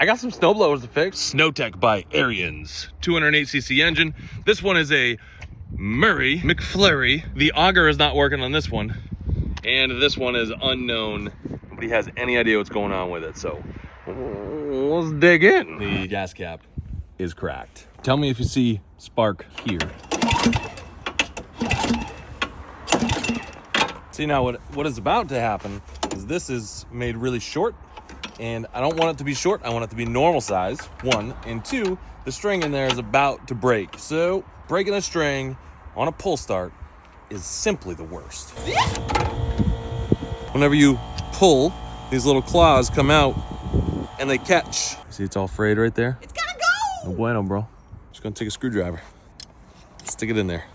I got some snowblowers to fix. SnoTek by Ariens, 208cc engine. This one is a Murray McFlurry. The auger is not working on this one, and this one is unknown. Nobody has any idea what's going on with it, so let's dig in. The gas cap is cracked. Tell me if you see spark here. See, now what is about to happen is this is made really short, and I don't want it to be short. I want it to be normal size, 1, and 2, the string in there is about to break. So breaking a string on a pull start is simply the worst. Whenever you pull, these little claws come out and they catch. See, it's all frayed right there. It's gotta go! No bueno, bro. Just gonna take a screwdriver, stick it in there,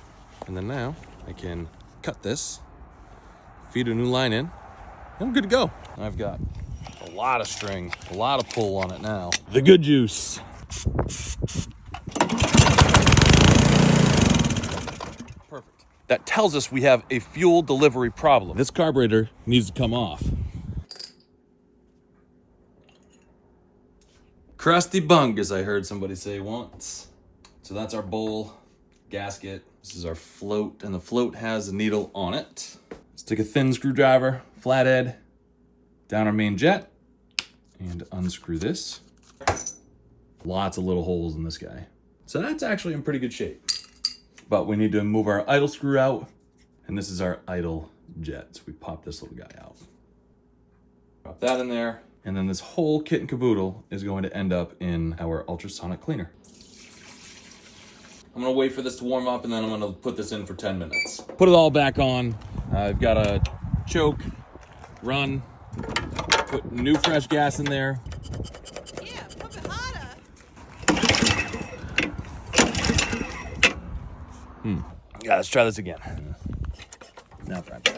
and then now I can cut this, feed a new line in, and I'm good to go. I've got a lot of string, a lot of pull on it now. The good juice. Perfect. That tells us we have a fuel delivery problem. This carburetor needs to come off. Crusty bung, as I heard somebody say once. So that's our bowl gasket. This is our float, and the float has a needle on it. Stick a thin screwdriver, flathead, down our main jet, and unscrew this. Lots of little holes in this guy. So that's actually in pretty good shape. But we need to move our idle screw out, and this is our idle jet. So we pop this little guy out. Drop that in there, and then this whole kit and caboodle is going to end up in our ultrasonic cleaner. I'm gonna wait for this to warm up, and then I'm gonna put this in for 10 minutes. Put it all back on. I've got a choke, run, put new fresh gas in there. Yeah, pump it harder. Yeah, let's try this again. Now, right.